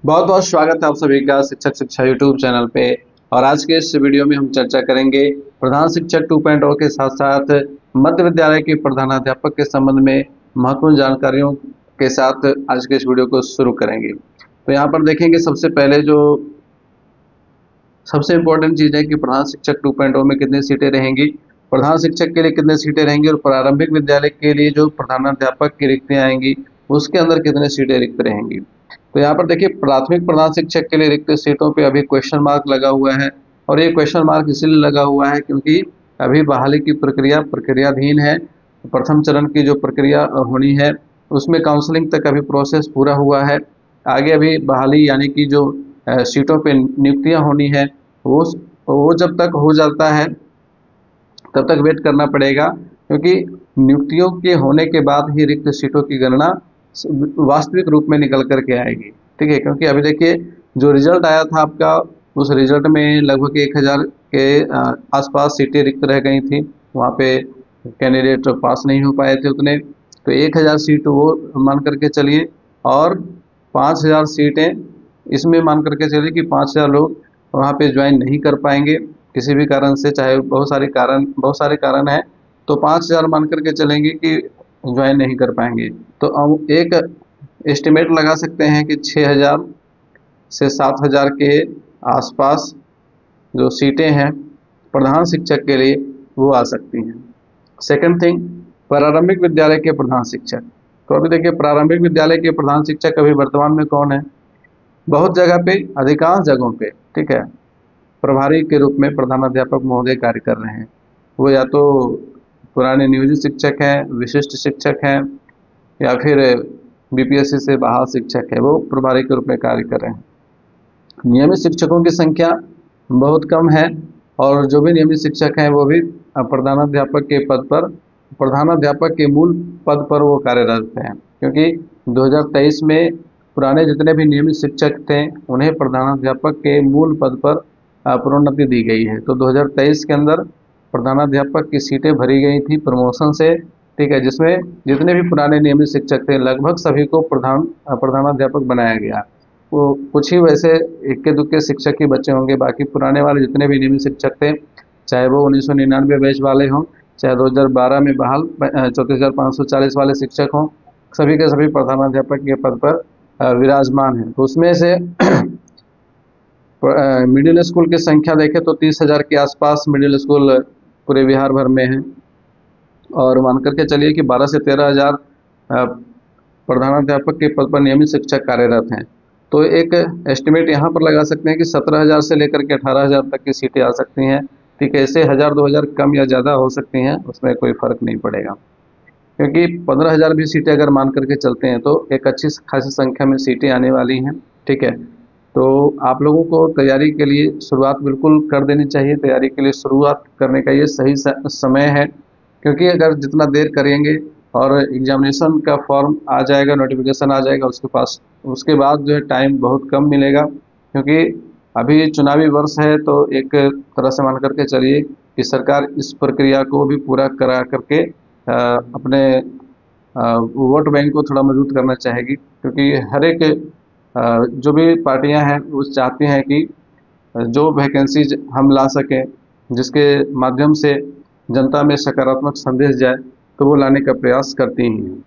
बहुत बहुत स्वागत है आप सभी का शिक्षक शिक्षा यूट्यूब चैनल पे। और आज के इस वीडियो में हम चर्चा करेंगे प्रधान शिक्षक 2.0 के साथ साथ मध्य विद्यालय के प्रधानाध्यापक के संबंध में महत्वपूर्ण जानकारियों के साथ आज के इस वीडियो को शुरू करेंगे। तो यहाँ पर देखेंगे सबसे पहले जो सबसे इम्पोर्टेंट चीज़ है कि प्रधान शिक्षक 2.0 में कितनी सीटें रहेंगी, प्रधान शिक्षक के लिए कितनी सीटें रहेंगी और प्रारंभिक विद्यालय के लिए जो प्रधानाध्यापक की रिक्तियाँ आएंगी उसके अंदर कितनी सीटें रिक्त रहेंगी। तो यहाँ पर देखिए प्राथमिक प्रधान शिक्षक के लिए रिक्त सीटों पे अभी क्वेश्चन मार्क लगा हुआ है और ये क्वेश्चन मार्क इसलिए लगा हुआ है क्योंकि अभी बहाली की प्रक्रियाधीन है। प्रथम चरण की जो प्रक्रिया होनी है उसमें काउंसलिंग तक अभी प्रोसेस पूरा हुआ है। आगे अभी बहाली यानी कि जो सीटों पे नियुक्तियां होनी है वो जब तक हो जाता है तब तक वेट करना पड़ेगा, क्योंकि नियुक्तियों के होने के बाद ही रिक्त सीटों की गणना वास्तविक रूप में निकल करके आएगी। ठीक है, क्योंकि अभी देखिए जो रिजल्ट आया था आपका, उस रिजल्ट में लगभग 1000 के आसपास सीटें रिक्त रह गई थी। वहाँ पे कैंडिडेट पास नहीं हो पाए थे उतने, तो 1000 सीट वो मान करके चलिए और 5000 सीटें इसमें मान करके चलिए कि 5000 लोग वहाँ पे ज्वाइन नहीं कर पाएंगे किसी भी कारण से, चाहे बहुत सारे कारण हैं। तो 5000 मान करके चलेंगे कि ज्वाइन नहीं कर पाएंगे। तो हम एक एस्टिमेट लगा सकते हैं कि 6000 से 7000 के आसपास जो सीटें हैं प्रधान शिक्षक के लिए वो आ सकती हैं। सेकंड थिंग, प्रारंभिक विद्यालय के प्रधान शिक्षक। तो अभी देखिए प्रारंभिक विद्यालय के प्रधान शिक्षक अभी वर्तमान में कौन है? बहुत जगह पे, अधिकांश जगहों पे, ठीक है, प्रभारी के रूप में प्रधानाध्यापक महोदय कार्य कर रहे हैं। वो या तो पुराने नियोजित शिक्षक हैं, विशिष्ट शिक्षक हैं, या फिर बीपीएससी से बहाल शिक्षक है, वो प्रभारी के रूप में कार्य कर रहे हैं। नियमित शिक्षकों की संख्या बहुत कम है और जो भी नियमित शिक्षक हैं वो भी प्रधानाध्यापक के पद पर, प्रधानाध्यापक के मूल पद पर वो कार्यरत हैं, क्योंकि 2023 में पुराने जितने भी नियमित शिक्षक थे उन्हें प्रधानाध्यापक के मूल पद पर प्रोन्नति दी गई है। तो 2023 के अंदर प्रधानाध्यापक की सीटें भरी गई थी प्रमोशन से, ठीक है, जिसमें जितने भी पुराने नियमित शिक्षक थे लगभग सभी को प्रधानाध्यापक बनाया गया। वो कुछ ही वैसे इक्के दुक्के शिक्षक ही बचे होंगे, बाकी पुराने वाले जितने भी नियमित शिक्षक थे, चाहे वो 1999 बैच वाले हों, चाहे 2012 में बहाल 34,540 वाले शिक्षक हों, सभी के सभी प्रधानाध्यापक के पद पर विराजमान हैं। तो उसमें से मिडिल स्कूल की संख्या देखें तो 30,000 के आसपास मिडिल स्कूल पूरे बिहार भर में है, और मान करके चलिए कि 12 से 13,000 प्रधानाध्यापक के पद पर नियमित शिक्षक कार्यरत हैं। तो एक एस्टिमेट यहाँ पर लगा सकते हैं कि 17,000 से लेकर के 18,000 तक की सीटें आ सकती हैं। ठीक है, इससे 1000-2000 कम या ज़्यादा हो सकती हैं, उसमें कोई फर्क नहीं पड़ेगा, क्योंकि 15,000 भी सीटें अगर मान करके चलते हैं तो एक अच्छी खासी संख्या में सीटें आने वाली हैं। ठीक है, तो आप लोगों को तैयारी के लिए शुरुआत बिल्कुल कर देनी चाहिए। तैयारी के लिए शुरुआत करने का ये सही समय है, क्योंकि अगर जितना देर करेंगे और एग्जामिनेशन का फॉर्म आ जाएगा, नोटिफिकेशन आ जाएगा, उसके बाद जो है टाइम बहुत कम मिलेगा, क्योंकि अभी चुनावी वर्ष है। तो एक तरह से मान करके चलिए कि सरकार इस प्रक्रिया को भी पूरा करा करके अपने वोट बैंक को थोड़ा मजबूत करना चाहेगी, क्योंकि हर एक जो भी पार्टियां हैं वो चाहती हैं कि जो वैकेंसी हम ला सकें जिसके माध्यम से जनता में सकारात्मक संदेश जाए, तो वो लाने का प्रयास करती हैं।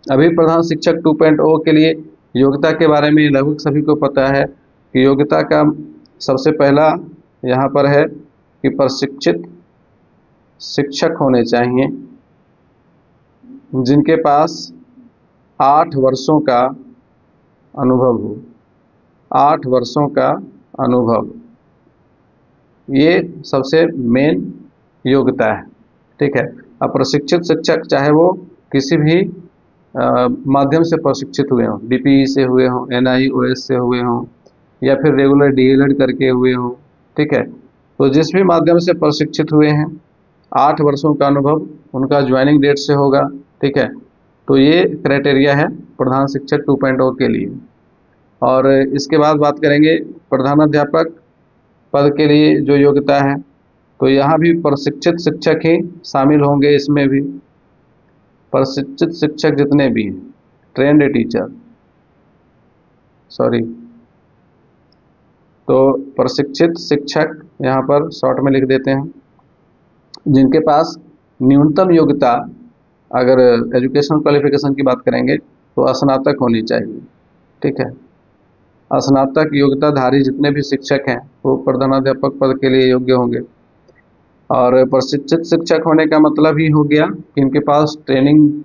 अभी प्रधान शिक्षक 2.0 के लिए योग्यता के बारे में लगभग सभी को पता है कि योग्यता का सबसे पहला यहाँ पर है कि प्रशिक्षित शिक्षक होने चाहिए जिनके पास 8 वर्षों का अनुभव हो। 8 वर्षों का अनुभव, ये सबसे मेन योग्यता है। ठीक है, अब प्रशिक्षित शिक्षक चाहे वो किसी भी माध्यम से प्रशिक्षित हुए हों, डीपीई से हुए हों, एनआईओएस से हुए हों, या फिर रेगुलर डीएलएड करके हुए हों। ठीक है, तो जिस भी माध्यम से प्रशिक्षित हुए हैं, 8 वर्षों का अनुभव उनका ज्वाइनिंग डेट से होगा। ठीक है, तो ये क्राइटेरिया है प्रधान शिक्षक 2.0 के लिए। और इसके बाद बात करेंगे प्रधानाध्यापक पद के लिए जो योग्यता है, तो यहाँ भी प्रशिक्षित शिक्षक ही शामिल होंगे। इसमें भी प्रशिक्षित शिक्षक जितने भी हैं, ट्रेंड टीचर, सॉरी, तो प्रशिक्षित शिक्षक यहाँ पर शॉर्ट में लिख देते हैं, जिनके पास न्यूनतम योग्यता, अगर एजुकेशनल क्वालिफिकेशन की बात करेंगे तो स्नातक होनी चाहिए। ठीक है, स्नातक योग्यताधारी जितने भी शिक्षक हैं वो प्रधानाध्यापक पद के लिए योग्य होंगे। और प्रशिक्षित शिक्षक होने का मतलब ही हो गया कि इनके पास ट्रेनिंग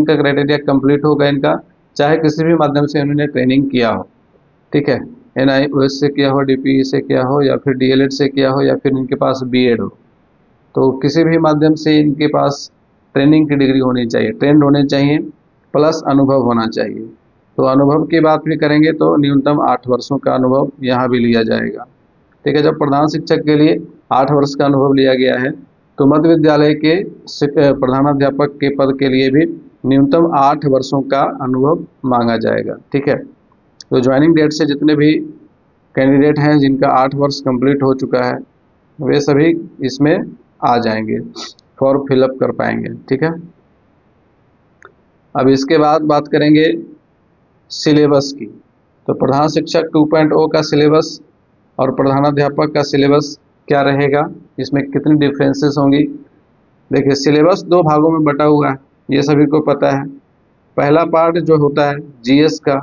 का क्राइटेरिया कंप्लीट होगा इनका, चाहे किसी भी माध्यम से उन्होंने ट्रेनिंग किया हो। ठीक है, NIOS से किया हो, DPE से किया हो, या फिर DLED से किया हो, या फिर इनके पास BEd हो, तो किसी भी माध्यम से इनके पास ट्रेनिंग की डिग्री होनी चाहिए, ट्रेंड होने चाहिए, प्लस अनुभव होना चाहिए। तो अनुभव की बात भी करेंगे तो न्यूनतम 8 वर्षों का अनुभव यहाँ भी लिया जाएगा। ठीक है, जब प्रधान शिक्षक के लिए 8 वर्ष का अनुभव लिया गया है, तो मध्य विद्यालय के प्रधानाध्यापक के पद के लिए भी न्यूनतम 8 वर्षों का अनुभव मांगा जाएगा। ठीक है, तो ज्वाइनिंग डेट से जितने भी कैंडिडेट हैं जिनका 8 वर्ष कंप्लीट हो चुका है, वे सभी इसमें आ जाएंगे, फॉर्म फिलअप कर पाएंगे। ठीक है, अब इसके बाद बात करेंगे सिलेबस की। तो प्रधान शिक्षक 2.0 का सिलेबस और प्रधानाध्यापक का सिलेबस क्या रहेगा, इसमें कितनी डिफरेंसेस होंगी। देखिए, सिलेबस 2 भागों में बटा हुआ है, ये सभी को पता है। पहला पार्ट जो होता है GS का,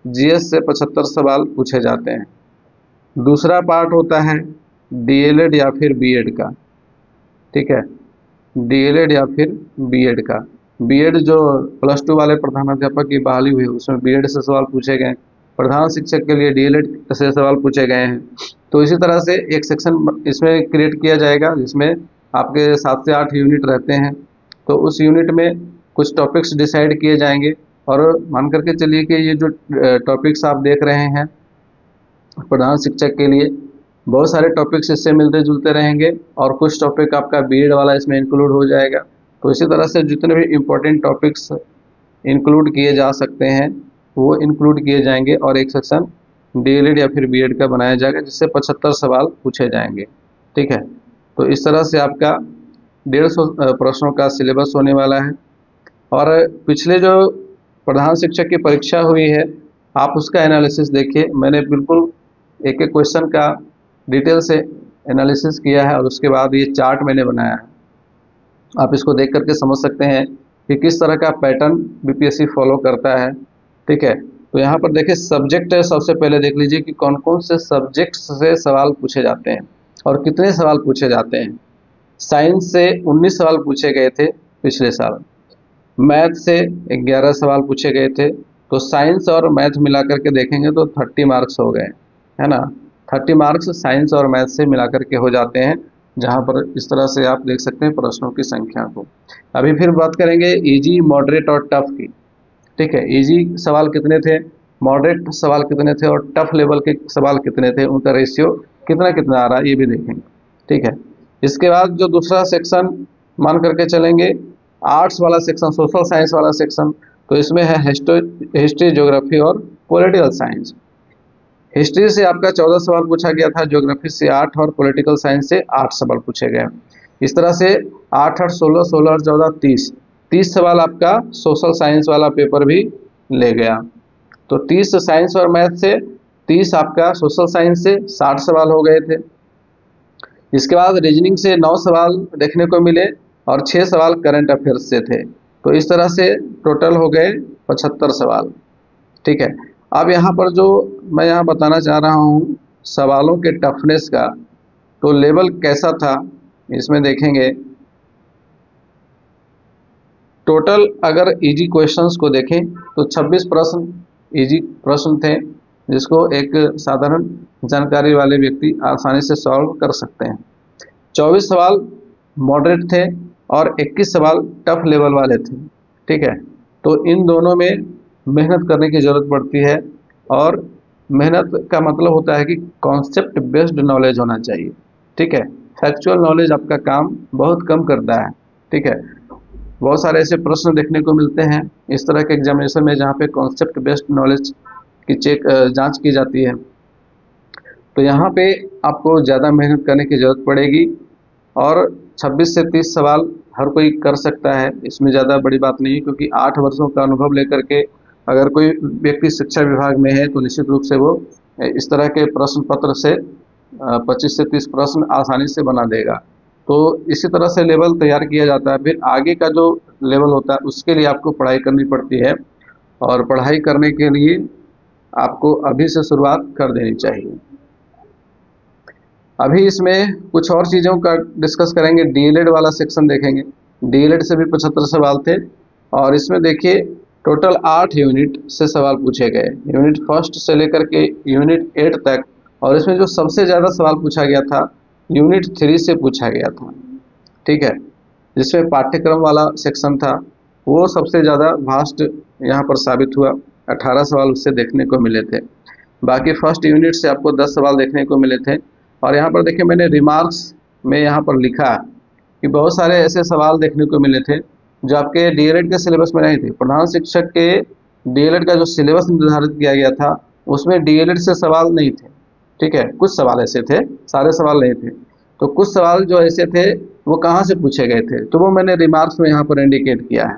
GS से 75 सवाल पूछे जाते हैं। दूसरा पार्ट होता है DLED या फिर BEd का। ठीक है, DLED या फिर BEd का। BEd जो +2 वाले प्रधानाध्यापक की बहाली हुई, उसमें BEd से सवाल पूछे गए। प्रधान शिक्षक के लिए DLED से सवाल पूछे गए हैं। तो इसी तरह से एक सेक्शन इसमें क्रिएट किया जाएगा जिसमें आपके 7 से 8 यूनिट रहते हैं। तो उस यूनिट में कुछ टॉपिक्स डिसाइड किए जाएंगे, और मान करके चलिए कि ये जो टॉपिक्स आप देख रहे हैं प्रधान शिक्षक के लिए, बहुत सारे टॉपिक्स इससे मिलते जुलते रहेंगे, और कुछ टॉपिक आपका BEd वाला इसमें इंक्लूड हो जाएगा। तो इसी तरह से जितने भी इम्पोर्टेंट टॉपिक्स इंक्लूड किए जा सकते हैं वो इंक्लूड किए जाएंगे, और एक सेक्शन DLED या फिर BEd का बनाया जाएगा जिससे 75 सवाल पूछे जाएंगे। ठीक है, तो इस तरह से आपका 150 प्रश्नों का सिलेबस होने वाला है। और पिछले जो प्रधान शिक्षक की परीक्षा हुई है, आप उसका एनालिसिस देखिए। मैंने बिल्कुल एक एक क्वेश्चन का डिटेल से एनालिसिस किया है, और उसके बाद ये चार्ट मैंने बनाया है। आप इसको देख करके समझ सकते हैं कि किस तरह का पैटर्न BPSC फॉलो करता है। ठीक है, तो यहाँ पर देखिए सब्जेक्ट है, सबसे पहले देख लीजिए कि कौन कौन से सब्जेक्ट से सवाल पूछे जाते हैं और कितने सवाल पूछे जाते हैं। साइंस से 19 सवाल पूछे गए थे पिछले साल, मैथ से 11 सवाल पूछे गए थे। तो साइंस और मैथ मिलाकर के देखेंगे तो 30 मार्क्स हो गए, है ना। 30 मार्क्स साइंस और मैथ से मिलाकर के हो जाते हैं, जहाँ पर इस तरह से आप देख सकते हैं प्रश्नों की संख्या को। अभी फिर बात करेंगे इजी, मॉडरेट और टफ की। ठीक है, इजी सवाल कितने थे, मॉडरेट सवाल कितने थे, और टफ लेवल के सवाल कितने थे, उनका रेशियो कितना कितना आ रहा है ये भी देखेंगे। ठीक है, इसके बाद जो दूसरा सेक्शन मान करके चलेंगे, आर्ट्स वाला सेक्शन, सोशल साइंस वाला सेक्शन, तो इसमें है हिस्ट्री, ज्योग्राफी और पॉलिटिकल साइंस। हिस्ट्री से आपका 14 सवाल पूछा गया था, ज्योग्राफी से 8 और पॉलिटिकल साइंस से 8 सवाल पूछे गए। इस तरह से 8 8 16 16 और 14 30 सवाल आपका सोशल साइंस वाला पेपर भी ले गया। तो 30 साइंस और मैथ से, 30 आपका सोशल साइंस से 60 सवाल हो गए थे। इसके बाद रीजनिंग से 9 सवाल देखने को मिले और 6 सवाल करंट अफेयर्स से थे। तो इस तरह से टोटल हो गए 75 सवाल। ठीक है, अब यहाँ पर जो मैं यहाँ बताना चाह रहा हूँ सवालों के टफनेस का, तो लेवल कैसा था इसमें देखेंगे। टोटल अगर इजी क्वेश्चंस को देखें तो 26 प्रश्न इजी प्रश्न थे, जिसको एक साधारण जानकारी वाले व्यक्ति आसानी से सॉल्व कर सकते हैं। 24 सवाल मॉडरेट थे और 21 सवाल टफ लेवल वाले थे। ठीक है, तो इन दोनों में मेहनत करने की ज़रूरत पड़ती है, और मेहनत का मतलब होता है कि कॉन्सेप्ट बेस्ड नॉलेज होना चाहिए। ठीक है, फैक्चुअल नॉलेज आपका काम बहुत कम करता है। ठीक है, बहुत सारे ऐसे प्रश्न देखने को मिलते हैं इस तरह के एग्जामिनेशन में जहाँ पे कॉन्सेप्ट बेस्ड नॉलेज की जांच की जाती है। तो यहाँ पे आपको ज़्यादा मेहनत करने की ज़रूरत पड़ेगी, और 26 से 30 सवाल हर कोई कर सकता है, इसमें ज़्यादा बड़ी बात नहीं है, क्योंकि 8 वर्षों का अनुभव लेकर के अगर कोई व्यक्ति शिक्षा विभाग में है तो निश्चित रूप से वो इस तरह के प्रश्न पत्र से 25 से 30 प्रश्न आसानी से बना देगा। तो इसी तरह से लेवल तैयार किया जाता है। फिर आगे का जो लेवल होता है उसके लिए आपको पढ़ाई करनी पड़ती है, और पढ़ाई करने के लिए आपको अभी से शुरुआत कर देनी चाहिए। अभी इसमें कुछ और चीज़ों का डिस्कस करेंगे। डीएलएड वाला सेक्शन देखेंगे। डीएलएड से भी 75 सवाल थे, और इसमें देखिए टोटल 8 यूनिट से सवाल पूछे गए, यूनिट फर्स्ट से लेकर के यूनिट 8 तक। और इसमें जो सबसे ज़्यादा सवाल पूछा गया था यूनिट 3 से पूछा गया था, ठीक है, जिसमें पाठ्यक्रम वाला सेक्शन था वो सबसे ज़्यादा वास्ट यहाँ पर साबित हुआ। 18 सवाल उससे देखने को मिले थे। बाकी फर्स्ट यूनिट से आपको 10 सवाल देखने को मिले थे। और यहाँ पर देखिए मैंने रिमार्क्स में यहाँ पर लिखा कि बहुत सारे ऐसे सवाल देखने को मिले थे जो आपके डीएलएड के सिलेबस में नहीं थे। प्रधान शिक्षक के डीएलएड का जो सिलेबस निर्धारित किया गया था उसमें डीएलएड से सवाल नहीं थे, ठीक है। कुछ सवाल ऐसे थे, सारे सवाल नहीं थे। तो कुछ सवाल जो ऐसे थे वो कहाँ से पूछे गए थे, तो वो मैंने रिमार्क्स में यहाँ पर इंडिकेट किया है।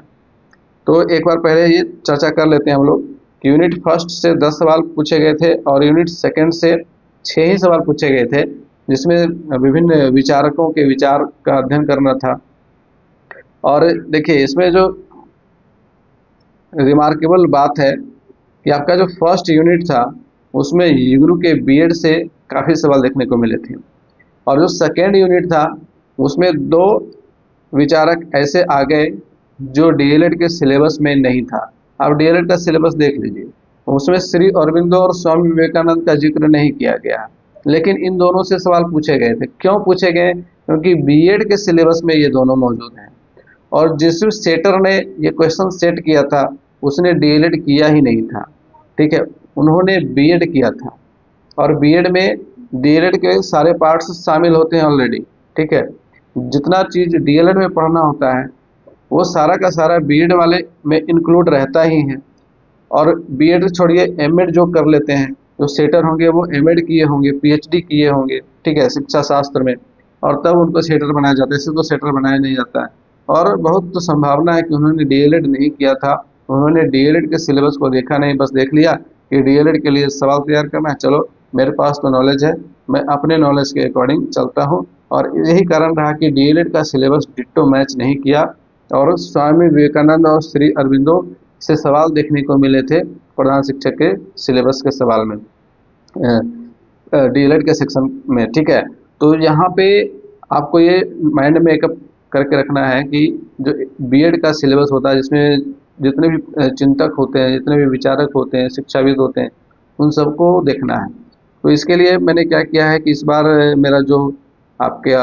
तो एक बार पहले ये चर्चा कर लेते हैं हम लोग कि यूनिट फर्स्ट से 10 सवाल पूछे गए थे, और यूनिट सेकंड से 6 ही सवाल पूछे गए थे, जिसमें विभिन्न विचारकों के विचार का अध्ययन करना था। और देखिए इसमें जो रिमार्केबल बात है कि आपका जो फर्स्ट यूनिट था उसमें युग्नु के बीएड से काफ़ी सवाल देखने को मिले थे, और जो सेकेंड यूनिट था उसमें 2 विचारक ऐसे आ गए जो डीएलएड के सिलेबस में नहीं था। आप डीएलएड का सिलेबस देख लीजिए, उसमें श्री अरबिंदो और स्वामी विवेकानंद का जिक्र नहीं किया गया, लेकिन इन दोनों से सवाल पूछे गए थे। क्यों पूछे गए? क्योंकि बीएड के सिलेबस में ये दोनों मौजूद हैं, और जिस सेटर ने ये क्वेश्चन सेट किया था उसने डीएलएड किया ही नहीं था, ठीक है, उन्होंने बीएड किया था। और बीएड में डीएलएड के सारे पार्ट्स शामिल होते हैं ऑलरेडी, ठीक है। जितना चीज़ डीएलएड में पढ़ना होता है वो सारा का सारा बीएड वाले में इंक्लूड रहता ही है। और बीएड छोड़िए, एमएड जो कर लेते हैं, जो सेटर होंगे वो एमएड किए होंगे, पीएचडी किए होंगे, ठीक है, शिक्षा शास्त्र में, और तब उनको सेटर बनाया जाता है। इससे तो सेटर बनाया नहीं जाता है। और बहुत तो संभावना है कि उन्होंने डीएलएड नहीं किया था, उन्होंने डीएलएड के सिलेबस को देखा नहीं, बस देख लिया कि डीएलएड के लिए सवाल तैयार करना है, चलो मेरे पास तो नॉलेज है, मैं अपने नॉलेज के अकॉर्डिंग चलता हूँ। और यही कारण रहा कि डीएलएड का सिलेबस डिट्टो मैच नहीं किया, और स्वामी विवेकानंद और श्री अरबिंदो से सवाल देखने को मिले थे प्रधान शिक्षक के सिलेबस के सवाल में, डीएलएड के सेक्शन में, ठीक है। तो यहाँ पे आपको ये माइंड में एकअप करके रखना है कि जो बीएड का सिलेबस होता है जिसमें जितने भी चिंतक होते हैं, जितने भी विचारक होते हैं, शिक्षाविद होते हैं, उन सबको देखना है। तो इसके लिए मैंने क्या किया है कि इस बार मेरा जो आपके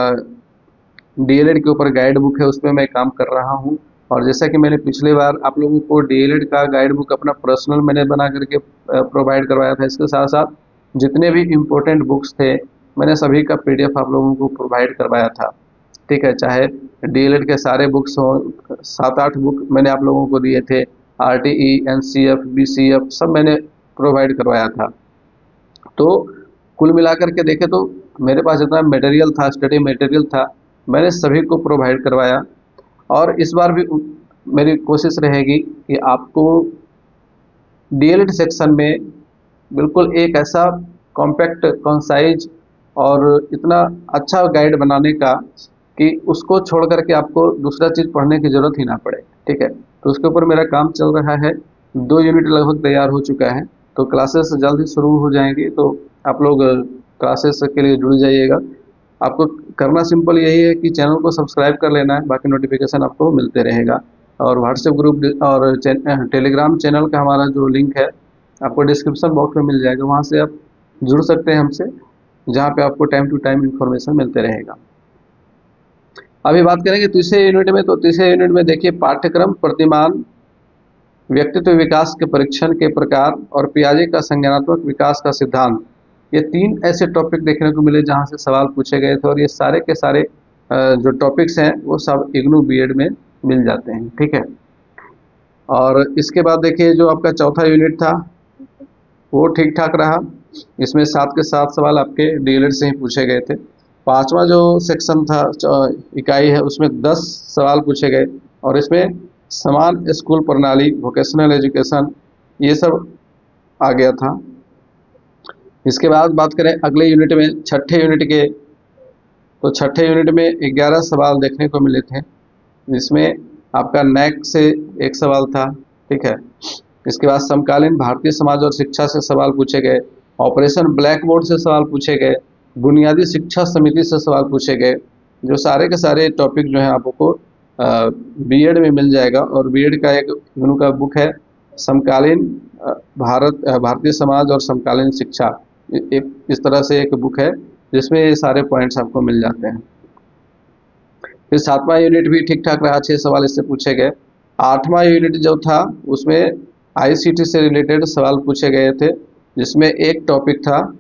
डीएलएड के ऊपर गाइड बुक है उस पर मैं काम कर रहा हूँ। और जैसा कि मैंने पिछले बार आप लोगों को डीएलएड का गाइड बुक अपना पर्सनल मैंने बना करके प्रोवाइड करवाया था, इसके साथ साथ जितने भी इम्पोर्टेंट बुक्स थे मैंने सभी का पीडीएफ आप लोगों को प्रोवाइड करवाया था, ठीक है। चाहे डीएलएड के सारे बुक्स हों, 7-8 बुक मैंने आप लोगों को दिए थे, आरटीई, एनसीएफ, बीसीएफ सब मैंने प्रोवाइड करवाया था। तो कुल मिलाकर के देखें तो मेरे पास जितना मटेरियल था, स्टडी मटेरियल था, मैंने सभी को प्रोवाइड करवाया। और इस बार भी मेरी कोशिश रहेगी कि आपको डीएलएड सेक्शन में बिल्कुल एक ऐसा कॉम्पैक्ट, कंसाइज और इतना अच्छा गाइड बनाने का कि उसको छोड़ करके आपको दूसरा चीज़ पढ़ने की ज़रूरत ही ना पड़े, ठीक है। तो उसके ऊपर मेरा काम चल रहा है। 2 यूनिट लगभग तैयार हो चुका है, तो क्लासेस जल्द ही शुरू हो जाएंगी, तो आप लोग क्लासेस के लिए जुड़ जाइएगा। आपको करना सिंपल यही है कि चैनल को सब्सक्राइब कर लेना है, बाकी नोटिफिकेशन आपको मिलते रहेगा। और व्हाट्सएप ग्रुप और टेलीग्राम चैनल का हमारा जो लिंक है आपको डिस्क्रिप्शन बॉक्स में मिल जाएगा, वहाँ से आप जुड़ सकते हैं हमसे, जहाँ पे आपको टाइम टू टाइम इन्फॉर्मेशन मिलते रहेगा। अभी बात करेंगे तीसरे यूनिट में। तो तीसरे यूनिट में देखिए पाठ्यक्रम, प्रतिमान, व्यक्तित्व विकास के परीक्षण के प्रकार और पियाजे का संज्ञानात्मक विकास का सिद्धांत, ये 3 ऐसे टॉपिक देखने को मिले जहाँ से सवाल पूछे गए थे। और ये सारे के सारे जो टॉपिक्स हैं वो सब इग्नू बीएड में मिल जाते हैं, ठीक है। और इसके बाद देखिए जो आपका चौथा यूनिट था वो ठीक ठाक रहा, इसमें 7 के 7 सवाल आपके डीएलएड से ही पूछे गए थे। 5वां जो सेक्शन था, इकाई है, उसमें 10 सवाल पूछे गए, और इसमें समान स्कूल प्रणाली, वोकेशनल एजुकेशन, ये सब आ गया था। इसके बाद बात करें अगले यूनिट में, छठे यूनिट के, तो छठे यूनिट में 11 सवाल देखने को मिले थे, जिसमें आपका नैक से एक सवाल था, ठीक है। इसके बाद समकालीन भारतीय समाज और शिक्षा से सवाल पूछे गए, ऑपरेशन ब्लैक बोर्ड से सवाल पूछे गए, बुनियादी शिक्षा समिति से सवाल पूछे गए। जो सारे के सारे टॉपिक जो है आपको बीएड में मिल जाएगा। और बीएड का एक उनका बुक है समकालीन भारतीय समाज और समकालीन शिक्षा, एक इस तरह से एक बुक है जिसमें ये सारे पॉइंट्स आपको मिल जाते हैं। फिर 7वां यूनिट भी ठीक ठाक रहा, 6 सवाल इससे पूछे गए। 8वां यूनिट जो था उसमें आईसीटी से रिलेटेड सवाल पूछे गए थे, जिसमें एक टॉपिक था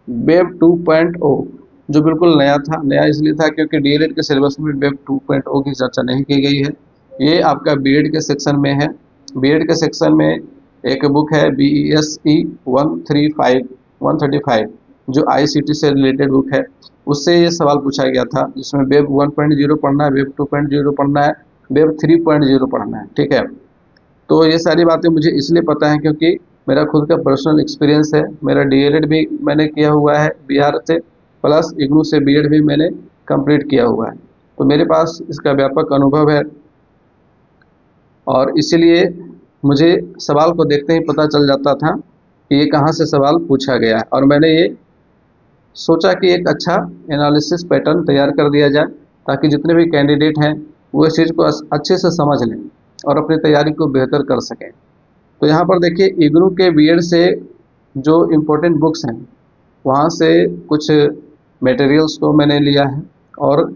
वेब 2.0, जो बिल्कुल नया था। नया इसलिए था क्योंकि डीएलएड के सिलेबस में वेब 2.0 की चर्चा नहीं की गई है। ये आपका बीएड के सेक्शन में है। बीएड के सेक्शन में एक बुक है BESE 135 जो आईसीटी से रिलेटेड बुक है, उससे ये सवाल पूछा गया था, जिसमें वेब 1.0 पढ़ना है, वेब 2.0 पढ़ना है, वेब 3.0 पढ़ना है, ठीक है। तो ये सारी बातें मुझे इसलिए पता है क्योंकि मेरा खुद का पर्सनल एक्सपीरियंस है। मेरा डीएलएड भी मैंने किया हुआ है बिहार से, प्लस इग्नू से बीएड भी मैंने कंप्लीट किया हुआ है, तो मेरे पास इसका व्यापक अनुभव है। और इसीलिए मुझे सवाल को देखते ही पता चल जाता था कि ये कहाँ से सवाल पूछा गया है, और मैंने ये सोचा कि एक अच्छा एनालिसिस पैटर्न तैयार कर दिया जाए, ताकि जितने भी कैंडिडेट हैं वो इस चीज़ को अच्छे से समझ लें और अपनी तैयारी को बेहतर कर सकें। तो यहाँ पर देखिए, इग्नू के बीएड से जो इम्पोर्टेंट बुक्स हैं वहाँ से कुछ मटेरियल्स को मैंने लिया है और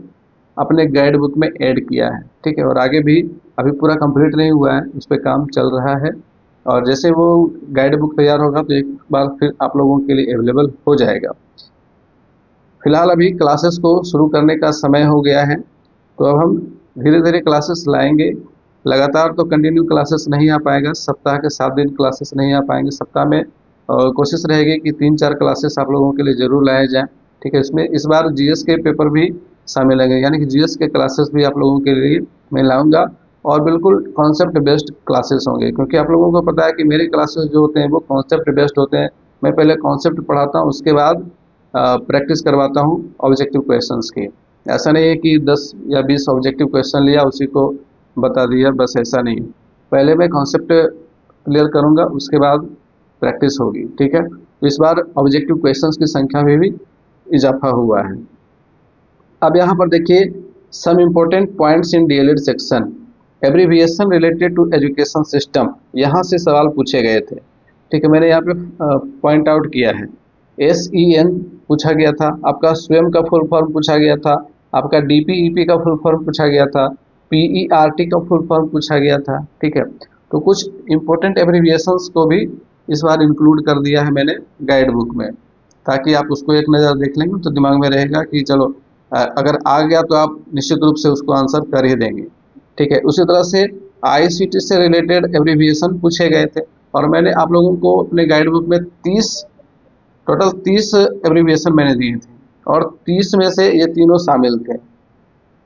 अपने गाइड बुक में ऐड किया है, ठीक है। और आगे भी अभी पूरा कंप्लीट नहीं हुआ है, उस पर काम चल रहा है, और जैसे वो गाइड बुक तैयार होगा तो एक बार फिर आप लोगों के लिए अवेलेबल हो जाएगा। फिलहाल अभी क्लासेस को शुरू करने का समय हो गया है, तो अब हम धीरे धीरे क्लासेस लाएंगे। लगातार तो कंटिन्यू क्लासेस नहीं आ पाएगा, सप्ताह के 7 दिन क्लासेस नहीं आ पाएंगे। सप्ताह में कोशिश रहेगी कि 3-4 क्लासेस आप लोगों के लिए ज़रूर लाए जाएँ, ठीक है। इसमें इस बार जीएस के पेपर भी शामिल होंगे, यानी कि जीएस के क्लासेस भी आप लोगों के लिए मैं लाऊंगा, और बिल्कुल कॉन्सेप्ट बेस्ड क्लासेस होंगे, क्योंकि आप लोगों को पता है कि मेरे क्लासेस जो होते हैं वो कॉन्सेप्ट बेस्ड होते हैं। मैं पहले कॉन्सेप्ट पढ़ाता हूँ, उसके बाद प्रैक्टिस करवाता हूँ ऑब्जेक्टिव क्वेश्चंस की। ऐसा नहीं है कि 10 या 20 ऑब्जेक्टिव क्वेश्चन लिया उसी को बता दिया, बस ऐसा नहीं। पहले मैं कॉन्सेप्ट क्लियर करूँगा, उसके बाद प्रैक्टिस होगी, ठीक है। तो इस बार ऑब्जेक्टिव क्वेश्चंस की संख्या में भी इजाफा हुआ है। अब यहाँ पर देखिए, some important points in DElEd section, abbreviation related to education system, यहाँ से सवाल पूछे गए थे, ठीक है। मैंने यहाँ पे पॉइंट आउट किया है। SEN पूछा गया था, आपका स्वयं का फुल फॉर्म पूछा गया था, आपका DPEP का फुल फॉर्म पूछा गया था, PERT का फुल फॉर्म पूछा गया था, ठीक है। तो कुछ इम्पोर्टेंट एब्रीविएशंस को भी इस बार इंक्लूड कर दिया है मैंने गाइड बुक में, ताकि आप उसको एक नज़र देख लेंगे तो दिमाग में रहेगा कि चलो अगर आ गया तो आप निश्चित रूप से उसको आंसर कर ही देंगे, ठीक है। उसी तरह से आईसीटी से रिलेटेड एब्रीविएशन पूछे गए थे, और मैंने आप लोगों को अपने गाइड बुक में टोटल 30 एब्रीविएशन मैंने दिए थे, और 30 में से ये तीनों शामिल थे,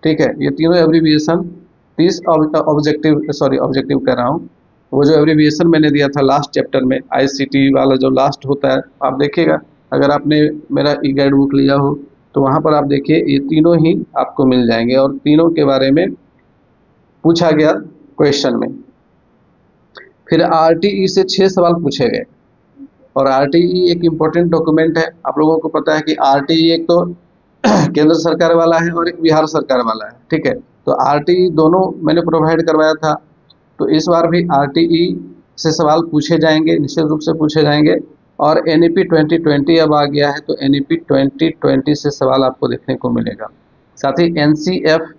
ठीक है। ये तीनों एब्रीविएशन 30 ऑब्जेक्टिव कह रहा हूँ, वो जो एब्रीविएशन मैंने दिया था लास्ट चैप्टर में, आईसीटी वाला जो लास्ट होता है, आप देखिएगा अगर आपने मेरा ई गाइड बुक लिया हो तो वहाँ पर आप देखिए ये तीनों ही आपको मिल जाएंगे, और तीनों के बारे में पूछा गया क्वेश्चन में। फिर आरटीई से 6 सवाल पूछे गए, और आरटीई एक इम्पोर्टेंट डॉक्यूमेंट है। आप लोगों को पता है कि आरटीई एक तो केंद्र सरकार वाला है और एक बिहार सरकार वाला है, ठीक है। तो आरटीई दोनों मैंने प्रोवाइड करवाया था, तो इस बार भी आरटीई से सवाल पूछे जाएंगे, निश्चित रूप से पूछे जाएंगे। और एनईपी 2020 अब आ गया है, तो एनईपी 2020 से सवाल आपको देखने को मिलेगा। साथ ही एनसीएफ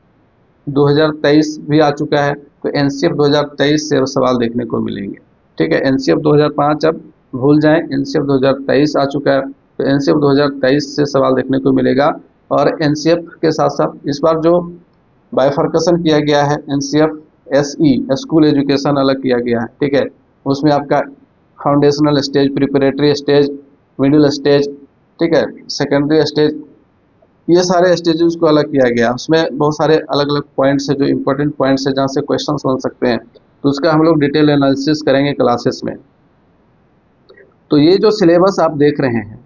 2023 भी आ चुका है, तो एनसीएफ 2023 से सवाल देखने को मिलेंगे, ठीक है। एनसीएफ 2005 अब भूल जाएं, एनसीएफ 2023 आ चुका है, तो एनसीएफ 2023 से सवाल देखने को मिलेगा। और एनसीएफ के साथ साथ इस बार जो बाइफर्केशन किया गया है, एनसीएफ एसई स्कूल एजुकेशन अलग किया गया है, ठीक है। उसमें आपका foundational stage, preparatory stage, middle stage, ठीक है, सेकेंडरी स्टेज, ये सारे स्टेजेस को अलग किया गया। उसमें बहुत सारे अलग अलग पॉइंट्स है, जो इंपॉर्टेंट पॉइंट्स है जहाँ से क्वेश्चंस बन सकते हैं, तो उसका हम लोग डिटेल एनालिसिस करेंगे क्लासेस में। तो ये जो सिलेबस आप देख रहे हैं,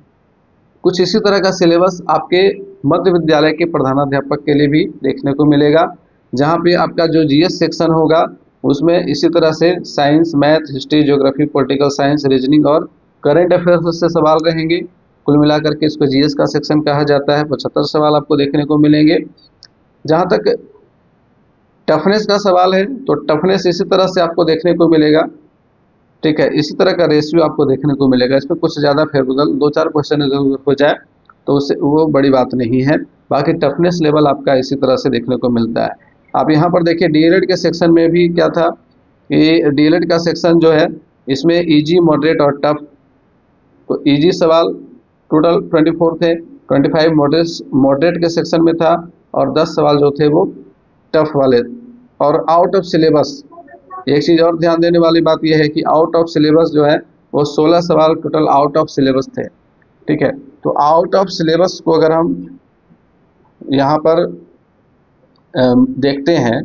कुछ इसी तरह का सिलेबस आपके मध्य विद्यालय के प्रधानाध्यापक के लिए भी देखने को मिलेगा, जहाँ पे आपका जो जीएस सेक्शन होगा उसमें इसी तरह से science, math, history, geography, political science, reasoning और करंट अफेयर्स से सवाल रहेंगे। कुल मिलाकर के इसको जीएस का सेक्शन कहा जाता है। 75 सवाल आपको देखने को मिलेंगे। जहाँ तक टफनेस का सवाल है, तो टफनेस इसी तरह से आपको देखने को मिलेगा, ठीक है। इसी तरह का रेशियो आपको देखने को मिलेगा। इसमें कुछ ज़्यादा फेरबदल 2-4 क्वेश्चन हो जाए तो उससे वो बड़ी बात नहीं है। बाकी टफनेस लेवल आपका इसी तरह से देखने को मिलता है। आप यहाँ पर देखिए डीएलएड के सेक्शन में भी क्या था कि डीएलएड का सेक्शन जो है इसमें इजी, मॉडरेट और टफ। तो इजी सवाल टोटल 24 थे, 25 मॉडरेट के सेक्शन में था और 10 सवाल जो थे वो टफ वाले। और आउट ऑफ सिलेबस, एक चीज़ और ध्यान देने वाली बात यह है कि आउट ऑफ सिलेबस जो है वो 16 सवाल टोटल आउट ऑफ सिलेबस थे, ठीक है। तो आउट ऑफ सिलेबस को अगर हम यहाँ पर देखते हैं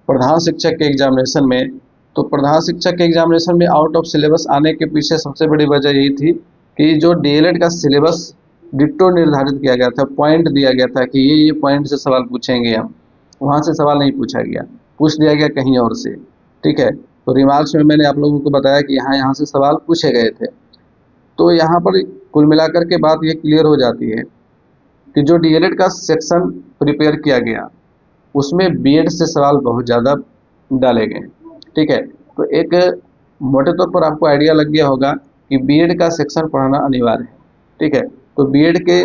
प्रधान शिक्षक के एग्जामिनेशन में, तो प्रधान शिक्षक के एग्जामिनेशन में आउट ऑफ सिलेबस आने के पीछे सबसे बड़ी वजह यही थी कि जो डीएलएड का सिलेबस डिट्टो निर्धारित किया गया था, पॉइंट दिया गया था कि ये पॉइंट से सवाल पूछेंगे हम, वहाँ से सवाल नहीं पूछा गया, पूछ दिया गया कहीं और से, ठीक है। तो रिमार्क्स में मैंने आप लोगों को बताया कि यहाँ से सवाल पूछे गए थे। तो यहाँ पर कुल मिलाकर के बात ये क्लियर हो जाती है कि जो डीएलएड का सेक्शन प्रिपेयर किया गया उसमें बीएड से सवाल बहुत ज़्यादा डाले गए, ठीक है। तो एक मोटे तौर पर आपको आइडिया लग गया होगा कि बीएड का सेक्शन पढ़ना अनिवार्य है, ठीक है। तो बीएड के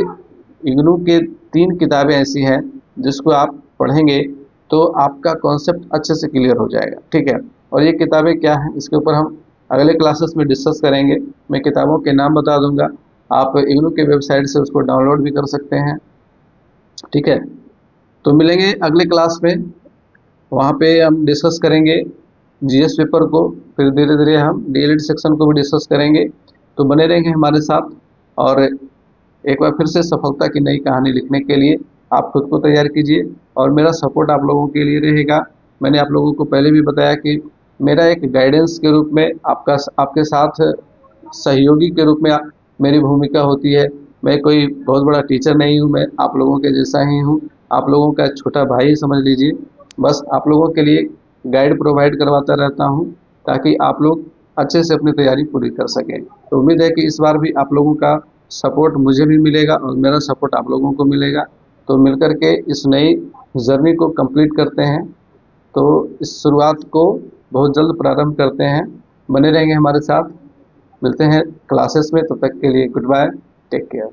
इग्नू के 3 किताबें ऐसी हैं जिसको आप पढ़ेंगे तो आपका कॉन्सेप्ट अच्छे से क्लियर हो जाएगा, ठीक है। और ये किताबें क्या हैं इसके ऊपर हम अगले क्लासेस में डिस्कस करेंगे। मैं किताबों के नाम बता दूंगा, आप इग्नू के वेबसाइट से उसको डाउनलोड भी कर सकते हैं, ठीक है। तो मिलेंगे अगले क्लास में, वहाँ पे हम डिस्कस करेंगे जीएस पेपर को, फिर धीरे धीरे हम डीएलएड सेक्शन को भी डिस्कस करेंगे। तो बने रहेंगे हमारे साथ। और एक बार फिर से सफलता की नई कहानी लिखने के लिए आप खुद को तैयार कीजिए और मेरा सपोर्ट आप लोगों के लिए रहेगा। मैंने आप लोगों को पहले भी बताया कि मेरा एक गाइडेंस के रूप में आपके साथ सहयोगी के रूप में मेरी भूमिका होती है। मैं कोई बहुत बड़ा टीचर नहीं हूँ, मैं आप लोगों के जैसा ही हूँ, आप लोगों का छोटा भाई समझ लीजिए। बस आप लोगों के लिए गाइड प्रोवाइड करवाता रहता हूँ ताकि आप लोग अच्छे से अपनी तैयारी पूरी कर सकें। तो उम्मीद है कि इस बार भी आप लोगों का सपोर्ट मुझे भी मिलेगा और मेरा सपोर्ट आप लोगों को मिलेगा। तो मिलकर के इस नई जर्नी को कंप्लीट करते हैं। तो इस शुरुआत को बहुत जल्द प्रारंभ करते हैं। बने रहेंगे हमारे साथ, मिलते हैं क्लासेस में। तब तक के लिए गुड बाय, टेक केयर।